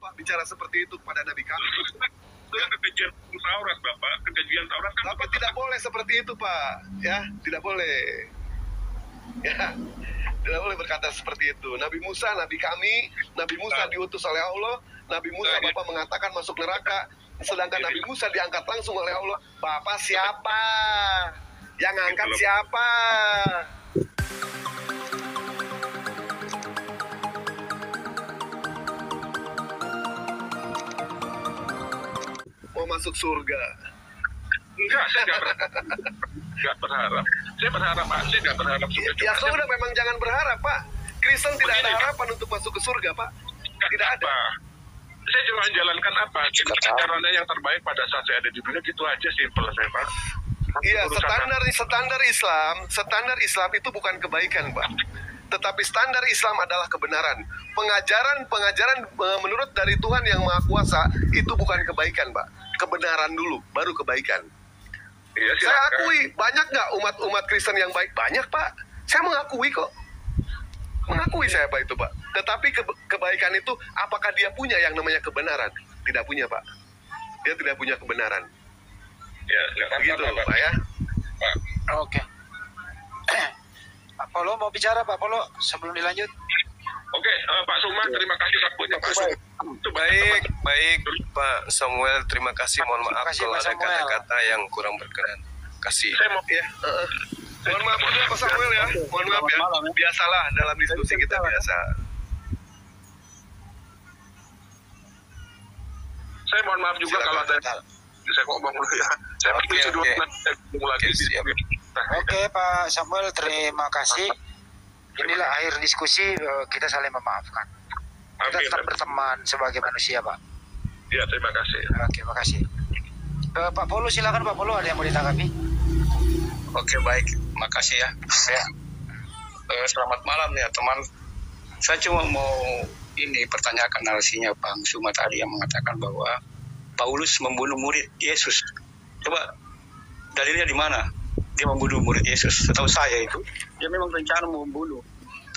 Bapak bicara seperti itu kepada Nabi kami? Itu kekejian Taurat, Bapak. Kekejian Taurat kan Bapak tidak boleh seperti itu, Pak. Ya, tidak boleh. Ya, tidak boleh berkata seperti itu. Nabi Musa, Nabi kami, Nabi Musa diutus oleh Allah. Nabi Musa Bapak mengatakan masuk neraka. Sedangkan Nabi Musa diangkat langsung oleh Allah. Bapak siapa? Yang angkat siapa? Mau masuk surga? enggak, saya nggak berharap. Saya berharap, Pak. Saya nggak berharap surga. Ya sudah, memang jangan berharap, Pak. Kristen tidak ada harapan untuk masuk ke surga, Pak. Tidak ada. Saya cuma menjalankan apa? Caranya yang terbaik pada saat saya ada di dunia, gitu aja, simpel saya, Pak. Iya, standar Islam itu bukan kebaikan, Pak. Tetapi standar Islam adalah kebenaran. Pengajaran menurut dari Tuhan yang Maha Kuasa itu bukan kebaikan, Pak. Kebenaran dulu, baru kebaikan. Iya, saya akui, banyak nggak umat Kristen yang baik? Banyak, Pak. Saya mengakui kok. Mengakui saya, Pak, itu, Pak. Tetapi kebaikan itu, apakah dia punya yang namanya kebenaran? Tidak punya, Pak. Dia tidak punya kebenaran. Ya, begitu, Pak, ya. Pak. Oke. Pak Polo mau bicara, Pak Polo, sebelum dilanjut. Oke, Pak Suma, terima kasih waktunya, Pak. Baik, Pak Samuel, terima kasih. Mohon maaf kalau ada kata-kata yang kurang berkenan. Kasih. Saya mau ya. Mohon maaf juga Pak Samuel ya. Mohon maaf ya. Biasalah dalam diskusi kita biasa. Saya mohon maaf juga kalau ada. Saya kok ngomong dulu ya. Saya lagi. Oke, Pak Samuel, terima kasih. Inilah akhir diskusi, kita saling memaafkan. Kita tetap berteman sebagai manusia, Pak. Ya, terima kasih. Oke, makasih. Pak Polo, silakan Pak Polo, ada yang mau ditanggapi? Oke, baik. Makasih ya. Selamat malam ya, teman. Saya cuma mau pertanyakan narasinya Bang Suma tadi yang mengatakan bahwa Paulus membunuh murid Yesus. Coba dalilnya di mana? Dia membunuh murid Yesus. Setahu saya itu dia memang rencana mau membunuh.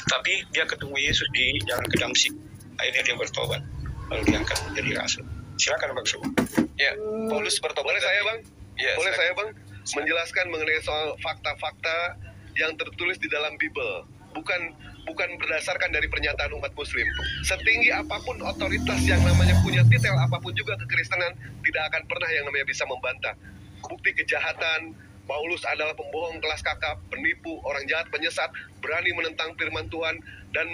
Tapi dia ketemu Yesus di jalan ke Damsik. Akhirnya dia bertobat. Lalu diangkat menjadi rasul. Silakan Bang Suma. Ya, Paulus bertobat. Boleh saya, Bang? Ya, boleh saya, Bang? Menjelaskan mengenai soal fakta-fakta yang tertulis di dalam Bible. Bukan berdasarkan dari pernyataan umat muslim. Setinggi apapun otoritas yang namanya punya titel apapun juga kekristenan tidak akan pernah yang namanya bisa membantah. Bukti kejahatan, Paulus adalah pembohong kelas kakap, penipu, orang jahat, penyesat, berani menentang firman Tuhan, dan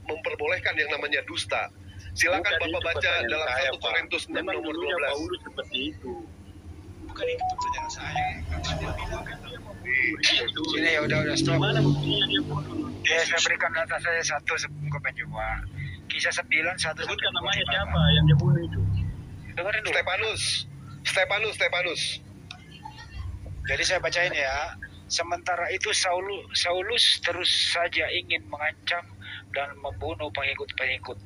memperbolehkan yang namanya dusta. Silakan Bapak baca dalam 1 Korintus 6 nomor 12. Paulus seperti itu. Bukan itu pertanyaan saya. Sini ya, udah stop. Mana buktinya dia bunuh? Ya, saya berikan data saya satu sebelum ke penjumpa. Kisah 9, 1. Sebutkan namanya siapa yang dia bunuh itu. Dengerin dulu. Stefanus. Jadi saya bacain ya. Sementara itu Saulus terus saja ingin mengancam dan membunuh pengikut-pengikut.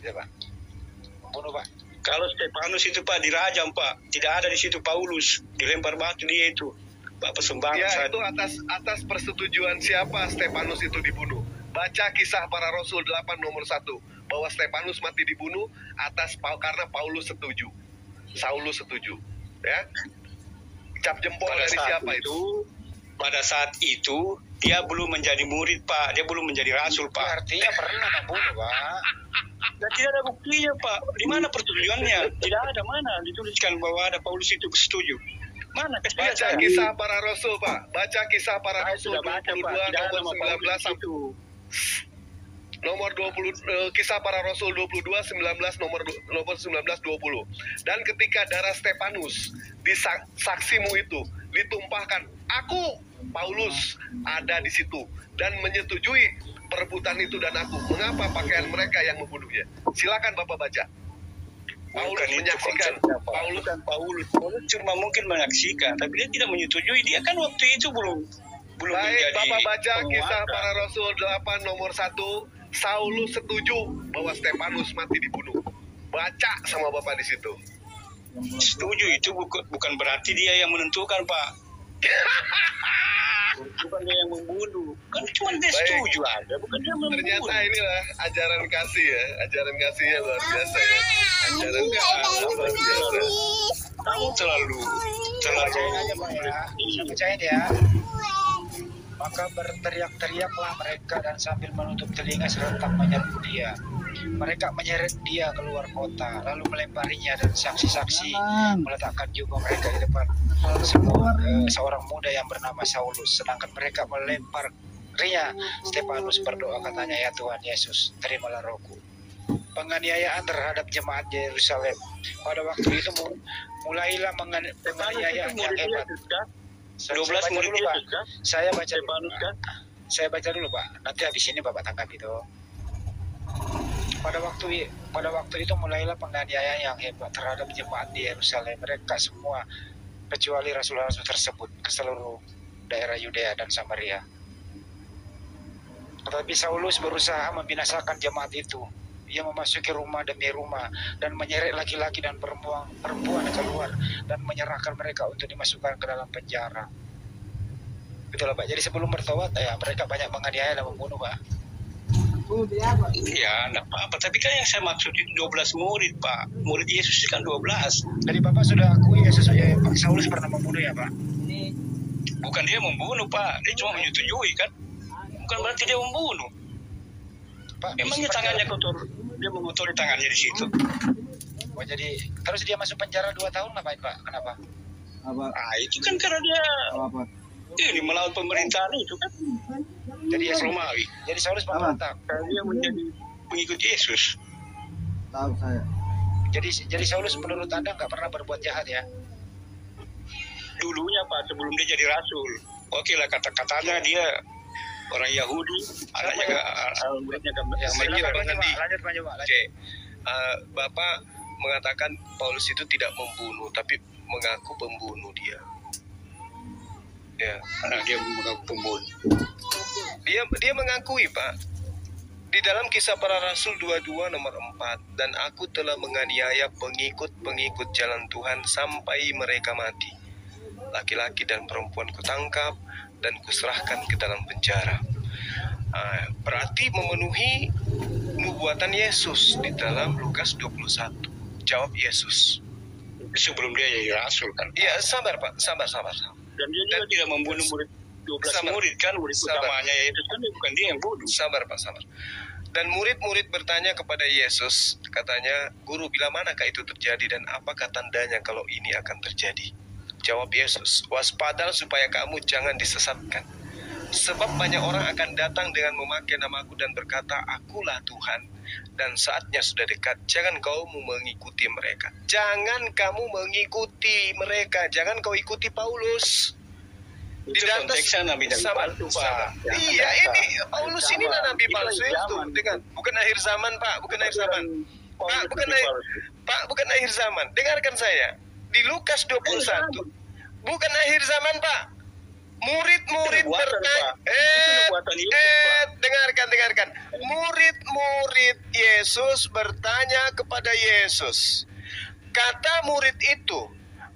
Ya, Pak. Membunuh, Pak. Kalau Stefanus itu Pak dirajam Pak, tidak ada di situ Paulus, dilempar batu dia itu. Pak persembahan. Ya, itu atas persetujuan siapa Stefanus itu dibunuh. Baca Kisah Para Rasul 8 nomor 1 bahwa Stefanus mati dibunuh karena Paulus setuju. Saulus setuju. Ya. Cap jempol dari siapa itu? Pada saat itu dia belum menjadi murid Pak, dia belum menjadi rasul Pak. Artinya pernah membunuh, Pak. Dan tidak ada buktinya Pak. Di mana persetujuannya? Tidak ada, mana dituliskan bahwa ada Paulus itu setuju. Mana baca Kisah Para Rasul Pak. Baca Kisah Para Rasul 22 nomor 19 nomor 20 Kisah Para Rasul 22 19 nomor 19 20. Dan ketika darah Stefanus di saksimu itu ditumpahkan, aku Paulus ada di situ dan menyetujui perebutan itu dan aku. Mengapa pakaian mereka yang membunuhnya? Silakan Bapak baca. Paulus menyaksikan. Paulus cuma mungkin menyaksikan, tapi dia tidak menyetujui. Dia kan waktu itu belum Baik, menjadi Bapak baca penguasa. Kisah Para Rasul 8 nomor 1. Saulus setuju bahwa Stefanus mati dibunuh. Baca sama Bapak di situ. Setuju itu bukan berarti dia yang menentukan Pak. bukan dia yang membunuh. Kan cuma dia setuju aja, bukan dia membunuh. Ternyata inilah ajaran kasih ya, ajaran kasihnya luar biasa ya. Ajaran kasih luar biasa. Kamu terlalu Percayain aja Pak ya, saya percayain ya. Maka berteriak-teriaklah mereka dan sambil menutup telinga serentak menyerbu dia. Mereka menyeret dia keluar kota, lalu melemparinya dan saksi-saksi meletakkan juga mereka di depan seorang muda yang bernama Saulus. Sedangkan mereka melemparinya. Stefanus berdoa katanya, ya Tuhan Yesus, terimalah rohku. Penganiayaan terhadap jemaat Yerusalem pada waktu itu mulailah penganiayaan yang hebat. 12 murid dulu, Pak. Saya baca dulu, Stefanus kan? Saya baca dulu Pak. Nanti habis ini Bapak tangkap itu. Pada waktu itu mulailah penganiayaan yang hebat terhadap jemaat di Yerusalem. Mereka semua kecuali rasul-rasul tersebut ke seluruh daerah Yudea dan Samaria. Tetapi Saulus berusaha membinasakan jemaat itu. Ia memasuki rumah demi rumah dan menyeret laki-laki dan perempuan keluar dan menyerahkan mereka untuk dimasukkan ke dalam penjara. Betul Pak. Jadi sebelum bertobat ya mereka banyak menganiaya dan membunuh Pak. Iya, enggak apa-apa. Tapi kan yang saya maksud itu 12 murid, Pak. Murid Yesus kan 12. Jadi Bapak sudah akui Yesus Pak Saulus pernah membunuh ya Pak? Bukan dia membunuh, Pak. Dia cuma menyetujui kan. Bukan berarti dia membunuh. Pak, Emangnya tangannya kotor, dia mengotori tangannya di situ. Oh jadi terus dia masuk penjara 2 tahun ngapain Pak? Kenapa? Ah, itu kan karena dia ini melawan pemerintahan itu kan. Jadi Yesus Romawi. Jadi Saulus pemberontak. Karena dia menjadi pengikut Yesus. Tahu saya. Jadi Saulus menurut Anda nggak pernah berbuat jahat ya? Dulunya Pak, sebelum dia jadi rasul. Oke lah kata-katanya dia orang Yahudi, anaknya muridnya Lanjut Pak. Oke. Bapak mengatakan Paulus itu tidak membunuh, tapi mengaku pembunuh dia. Ya. Dia mengaku pembunuh. Dia mengakui, Pak. Di dalam Kisah Para Rasul 22 nomor 4, dan aku telah menganiaya pengikut-pengikut jalan Tuhan sampai mereka mati. Laki-laki dan perempuan kutangkap dan kuserahkan ke dalam penjara. Berarti memenuhi nubuatan Yesus di dalam Lukas 21. Jawab Yesus. Sebelum dia jadi rasul kan. Iya, sabar Pak, sabar. Dan dia juga tidak membunuh murid 12 murid kan, murid utamanya Yesus kan, bukan dia yang bunuh. Sabar Pak, sabar. Dan murid-murid bertanya kepada Yesus, katanya, Guru, bila manakah itu terjadi dan apakah tandanya kalau ini akan terjadi? Jawab Yesus, waspadalah supaya kamu jangan disesatkan. Sebab banyak orang akan datang dengan memakai namaku dan berkata, akulah Tuhan. Dan saatnya sudah dekat, jangan kamu mengikuti mereka. Jangan kamu mengikuti mereka, jangan kau ikuti Paulus. Itu konteksnya Nabi dan palsu, Pak. Iya, ini Paulus ini lah Nabi palsu itu. Bukan akhir zaman, Pak. Bukan akhir zaman. Pak, bukan akhir zaman. Dengarkan saya. Di Lukas 21, bukan akhir zaman, Pak. Murid-murid bertanya. Dengarkan. Murid-murid Yesus bertanya kepada Yesus. Kata murid itu,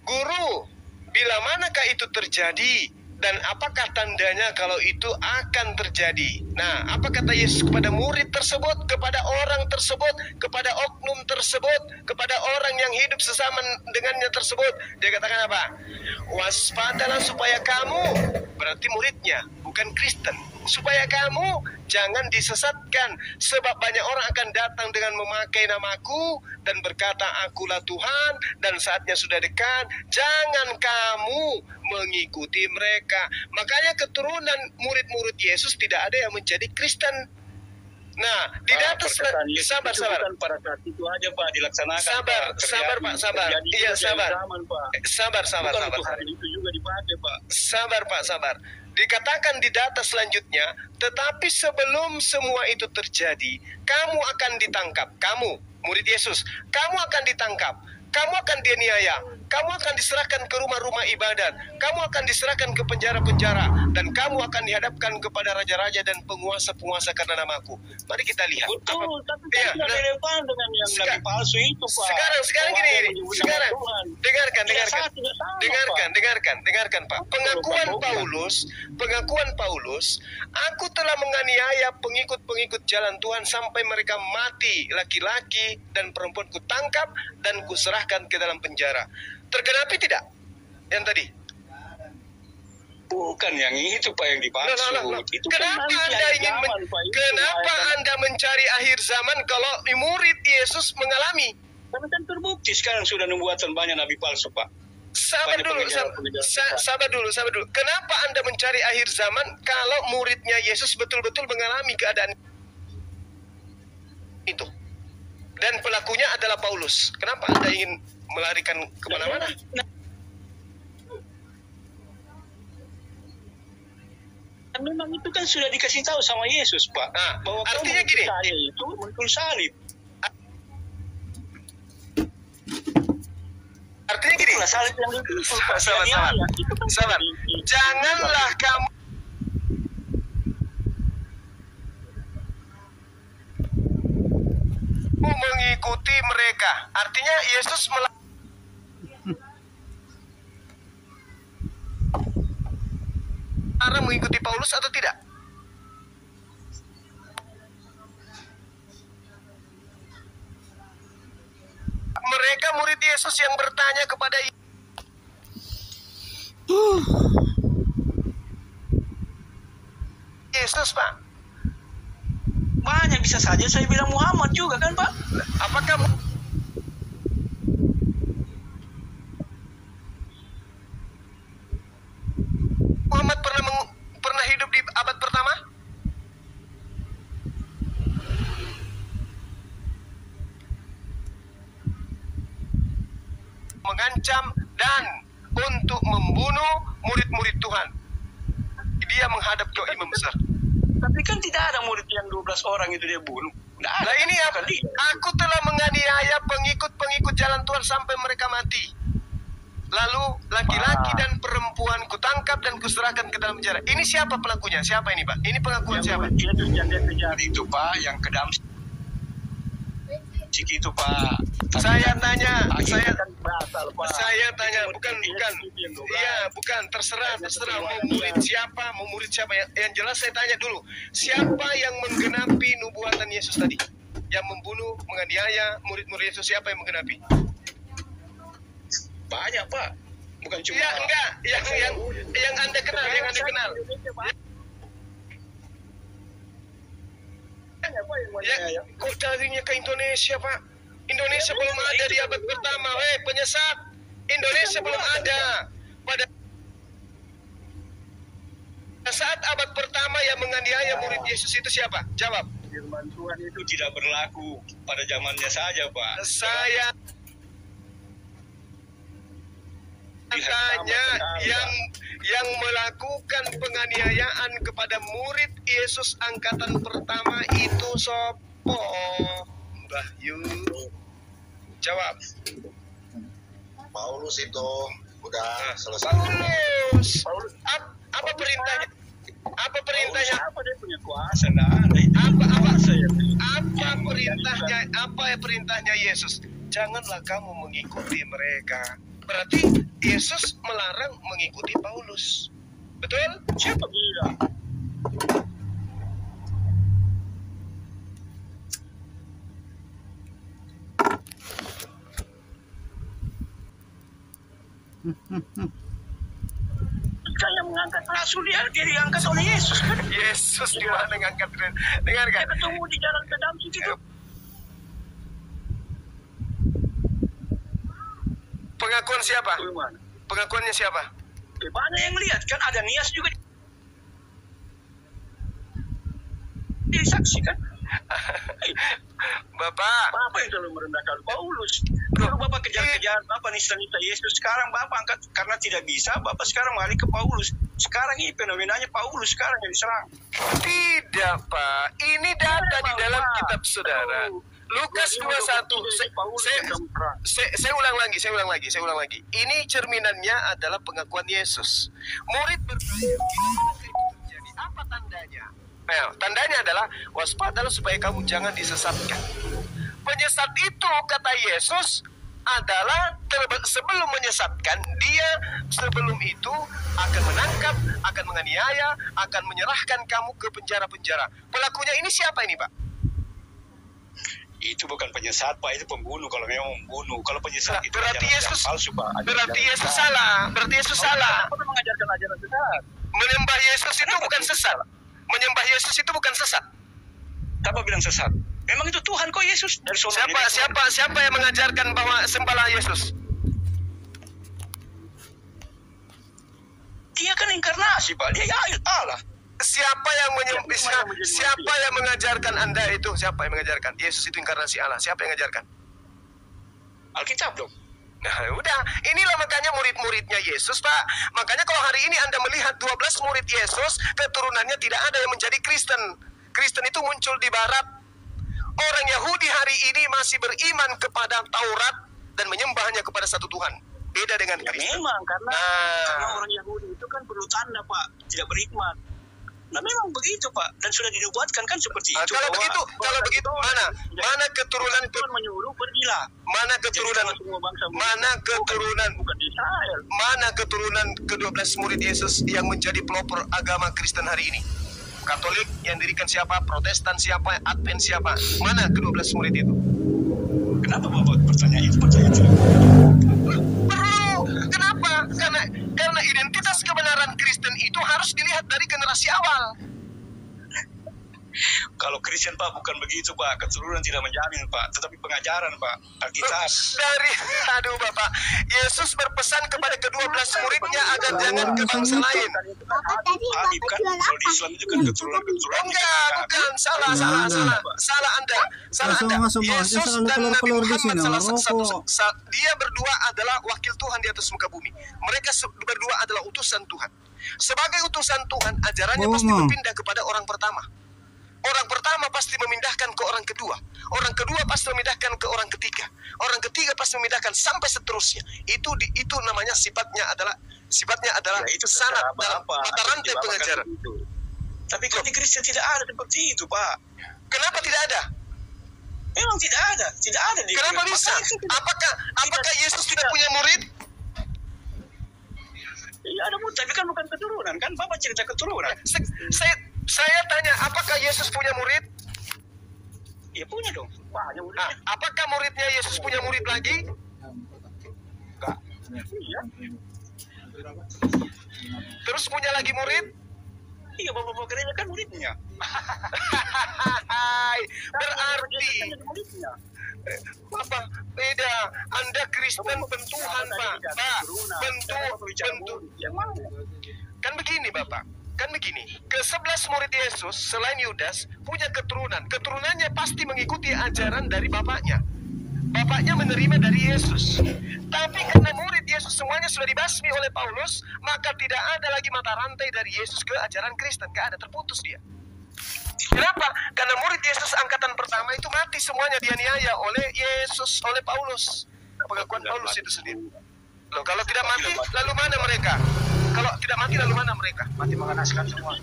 Guru, bila manakah itu terjadi? Dan apakah tandanya kalau itu akan terjadi? Nah, apa kata Yesus kepada murid tersebut, kepada orang tersebut, kepada oknum tersebut, kepada orang yang hidup sesama dengannya tersebut? Dia katakan apa? Waspadalah supaya kamu, berarti muridnya, bukan Kristen, supaya kamu jangan disesatkan, sebab banyak orang akan datang dengan memakai namaku dan berkata akulah Tuhan, dan saatnya sudah dekat, jangan kamu mengikuti mereka. Makanya keturunan murid-murid Yesus tidak ada yang menjadi Kristen. Nah, di data sabar. Pada saat itu aja Pak dilaksanakan. Sabar Pak. Iya, sabar. Sabar. Hari itu juga dipakai Pak. Sabar. Dikatakan di data selanjutnya, tetapi sebelum semua itu terjadi, kamu akan ditangkap. Kamu, murid Yesus, kamu akan ditangkap. Kamu akan dianiaya. Kamu akan diserahkan ke rumah-rumah ibadat. Kamu akan diserahkan ke penjara-penjara. Dan kamu akan dihadapkan kepada raja-raja dan penguasa-penguasa karena namaku. Mari kita lihat. Betul, tapi tidak relevan dengan yang nabi palsu itu, Pak. Sekarang Bahwa gini, ada yang menyebut nama sekarang Tuhan. dengarkan Pak. Pengakuan Paulus, aku telah menganiaya pengikut-pengikut jalan Tuhan sampai mereka mati, laki-laki dan perempuan kutangkap dan kuserahkan ke dalam penjara. Tergenapi tidak? Yang tadi. Bukan yang itu, Pak, yang dimaksud. Loh. Itu Kenapa kan nanti Anda akhir ingin zaman, Pak. Itu kenapa akhir zaman. Anda mencari akhir zaman kalau murid Yesus mengalami? Karena kan terbukti sekarang sudah nubuatan banyak nabi palsu, Pak. Sabar dulu. Kenapa Anda mencari akhir zaman kalau muridnya Yesus betul-betul mengalami keadaan itu? Dan pelakunya adalah Paulus. Kenapa Anda ingin melarikan kemana-mana? Memang itu kan sudah dikasih tahu sama Yesus, Pak. Nah, bahwa artinya kamu gini. percaya itu muncul salib. Artinya gini. Itulah salib yang itu. Sabar. Janganlah kamu mengikuti mereka. Artinya Yesus mengikuti Paulus atau tidak? Mereka murid Yesus yang bertanya kepada Yesus, Pak. Banyak bisa saja saya bilang Muhammad juga kan, Pak? Apakah Muhammad pernah hidup di abad pertama? Mengancam dan untuk membunuh murid-murid Tuhan. Dia menghadap ke imam besar. Tapi kan tidak ada murid yang 12 orang itu dia bunuh. Nah ini apa? Aku telah menganiaya pengikut-pengikut jalan Tuhan sampai mereka mati. Lalu laki-laki dan perempuan kutangkap dan kuserahkan ke dalam penjara. Ini siapa pelakunya? Siapa ini, Pak? Ini pengakuan siapa? Dia kejar itu, Pak, yang ke dalam cik itu, Pak. Saya tanya, saya tanya, bukan. Iya, bukan. Terserah. Mau murid siapa? Yang jelas saya tanya dulu, siapa yang menggenapi nubuatan Yesus tadi? Yang membunuh, menganiaya murid-murid Yesus, siapa yang menggenapi? Banyak, Pak. Bukan cuma. Ya, enggak. Yang Anda kenal, Ya, kok carinya ke Indonesia, Pak? Indonesia belum ada di abad pertama. Penyesat. Indonesia belum ada. Pada saat abad pertama yang menganiaya murid Yesus itu siapa? Jawab. Firman Tuhan itu tidak berlaku pada zamannya saja, Pak. Saya tanya yang melakukan penganiayaan kepada murid Yesus angkatan pertama itu sopo? Mbah Yu. Jawab. Paulus itu udah selesai. Paulus. Apa perintahnya? Apa perintahnya? Apa dia punya kuasa? Apa perintahnya Yesus? Janganlah kamu mengikuti mereka. Berarti Yesus melarang mengikuti Paulus. Betul? Siapa bilang? Yang mengangkat rasul dia diangkat oleh Yesus kan? Yesus di mana mengangkat? Dengarkan. Dia ketemu di jalan ke Damsyik itu. Pengakuan siapa? Pengakuannya siapa? Banyak yang lihat kan, ada Nias juga jadi saksi kan. Bapak yang selalu merendahkan Paulus. Kalau Bapak kejar-kejar Bapak nista-nista Yesus, sekarang Bapak angkat karena tidak bisa, Bapak sekarang mengalih ke Paulus. Sekarang ini fenomenanya Paulus sekarang yang diserang. Tidak, Pak. Ini data di dalam kitab saudara. Lukas 21. Saya ulang lagi. Ini cerminannya adalah pengakuan Yesus. Murid bertanya, terjadi apa tandanya? Tandanya adalah waspadalah supaya kamu jangan disesatkan. menyesat itu kata Yesus adalah sebelum menyesatkan dia sebelum itu akan menangkap, akan menganiaya, akan menyerahkan kamu ke penjara-penjara. Pelakunya ini siapa ini, Pak? Itu bukan penyesat, Pak, itu pembunuh. Kalau memang membunuh, kalau penyesat itu Berarti ajaran Yesus yang palsu, Pak. berarti Yesus salah. Berarti Yesus salah. Apa mengajarkan ajaran sesat? Menyembah Yesus itu bukan sesat. Menyembah Yesus itu bukan sesat. Siapa bilang sesat? Memang itu Tuhan kok Yesus. Dari Siapa yang mengajarkan bahwa sembahlah Yesus? Dia kan inkarnasi, Pak. Dia ya Allah. Siapa yang mengajarkan Anda itu? Siapa yang mengajarkan? Yesus itu inkarnasi Allah. Siapa yang mengajarkan? Alkitab dong. Nah, udah. Inilah makanya murid-muridnya Yesus, Pak. Makanya kalau hari ini Anda melihat 12 murid Yesus, keturunannya tidak ada yang menjadi Kristen. Kristen itu muncul di barat. Orang Yahudi hari ini masih beriman kepada Taurat dan menyembahnya kepada satu Tuhan. Beda dengan Ya Kristen. memang, karena orang Yahudi itu kan perlu tanda, Pak. Tidak berhikmat. Nah memang begitu, Pak. Dan sudah dinubuatkan kan seperti itu. Kalau begitu, mana keturunan Tuhan menyuruh pergilah. mana keturunan Semua bangsa bukan Israel. mana keturunan ke-12 murid Yesus yang menjadi pelopor agama Kristen hari ini? Katolik yang dirikan siapa? Protestan siapa? Advent siapa? Mana ke-12 murid itu? Kenapa Bapak bertanya itu? Pertanyaan itu? Perlu. Kenapa? Karena identitas kebenaran Kristen itu harus dilihat dari generasi awal. Kalau Kristen, Pak, bukan begitu, Pak. Keturunan tidak menjamin, Pak. Tetapi pengajaran, Pak. Alkitab. Aduh Bapak, Yesus berpesan kepada ke-12 muridnya agar jangan ke bangsa lain. Habib kan, kalau di Islam itu kan keturunan-keturunan. Bukan, salah Anda. Yesus dan Nabi Muhammad dia berdua adalah wakil Tuhan di atas muka bumi. Mereka berdua adalah utusan Tuhan. Sebagai utusan Tuhan, ajarannya pasti berpindah kepada orang pertama. Orang pertama pasti memindahkan ke orang kedua. Orang kedua pasti memindahkan ke orang ketiga. Orang ketiga pasti memindahkan sampai seterusnya. Itu namanya sifatnya adalah Ya, itu sanad dalam mata rantai pengajaran. Tapi kalau di Kristen tidak ada seperti itu, Pak. Kenapa tidak ada? Memang tidak ada di Kenapa Kristen. bisa? Apakah Yesus tidak punya murid? Iya ada murid, tapi kan bukan keturunan kan? Bapak cerita keturunan. Saya tanya, apakah Yesus punya murid? Ya punya dong. Banyak murid. Apakah muridnya Yesus punya murid lagi? Enggak. Iya. Terus punya lagi murid? Iya, bapak-bapak gereja kan muridnya. Berarti Bapak beda. Anda Kristen pentuhan, Pak. Bentuk. Kan begini, Bapak. Kan begini, ke-11 murid Yesus selain Yudas punya keturunan. Keturunannya pasti mengikuti ajaran dari bapaknya. Bapaknya menerima dari Yesus. Tapi karena murid Yesus semuanya sudah dibasmi oleh Paulus, maka tidak ada lagi mata rantai dari Yesus ke ajaran Kristen. Gak ada, terputus dia. Kenapa? Karena murid Yesus angkatan pertama itu mati semuanya dianiaya oleh Yesus, oleh Paulus. Pengakuan Paulus itu sendiri. Loh, kalau tidak mati, lalu mana mereka? Kalau tidak mati, lalu mana mereka? Mati mengenaskan semua.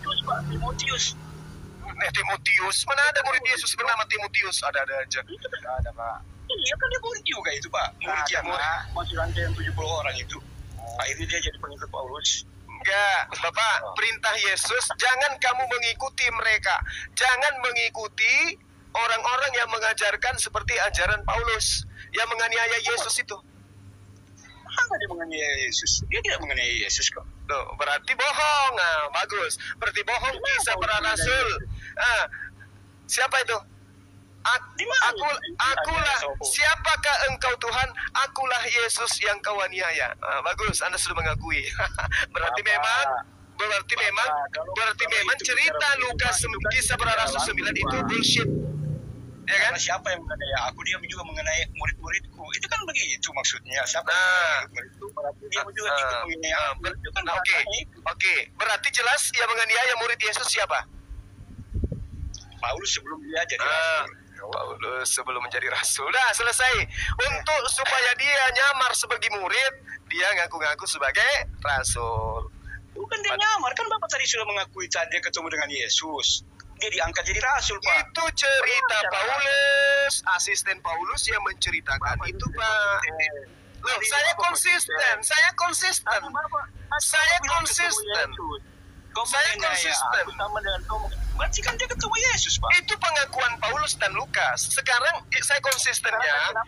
Timotius. Timotius, mana ada murid Yesus bernama Timotius? Ada aja. Tidak ada, Pak. Iya kan dia murid juga itu, Pak. Murid masih rantaian 70 orang itu. Akhirnya dia jadi pengikut Paulus. Enggak, Bapak, perintah Yesus, jangan kamu mengikuti mereka. Jangan mengikuti orang-orang yang mengajarkan seperti ajaran Paulus, yang menganiaya Yesus itu. Apa dia menganiaya Yesus? Dia tidak menganiaya Yesus kok. Loh, berarti bohong. Nah, bagus. Berarti bohong Kisah Para Rasul. Siapa itu? Akulah. Siapakah engkau Tuhan? Akulah Yesus yang kau aniaya. Bagus, Anda sudah mengakui. berarti memang cerita Lukas Kisah Para Rasul 9 itu bullshit. Ya kan? Karena siapa yang menganiaya aku, dia juga mengenai murid-muridku. Itu kan begitu maksudnya. Siapa yang murid-muridku, berarti dia juga ikut menganiaya aku. Oke. Berarti jelas yang menganiaya murid Yesus siapa? Paulus sebelum dia jadi rasul. Paulus sebelum menjadi rasul. Dah selesai. Untuk supaya dia nyamar sebagai murid, dia ngaku-ngaku sebagai rasul. Bukan dia nyamar, kan Bapak tadi sudah mengakui tadi dia ketemu dengan Yesus. Dia diangkat jadi rasul, Pak. Itu cerita Paulus. Lukas, asisten Paulus yang menceritakan itu, Pak. Loh, saya konsisten. Saya konsisten. Berarti kan dia ketemu Yesus, Pak. Itu pengakuan Paulus dan Lukas. Sekarang saya konsistennya,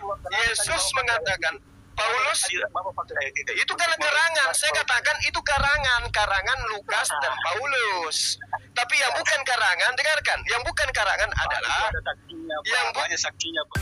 Yesus mengatakan, Paulus, itu karena karangan. Saya katakan itu karangan Lukas dan Paulus. Tapi yang bukan karangan, dengarkan, yang bukan karangan adalah Ada saksinya, Pak. Banyak saksinya, Pak.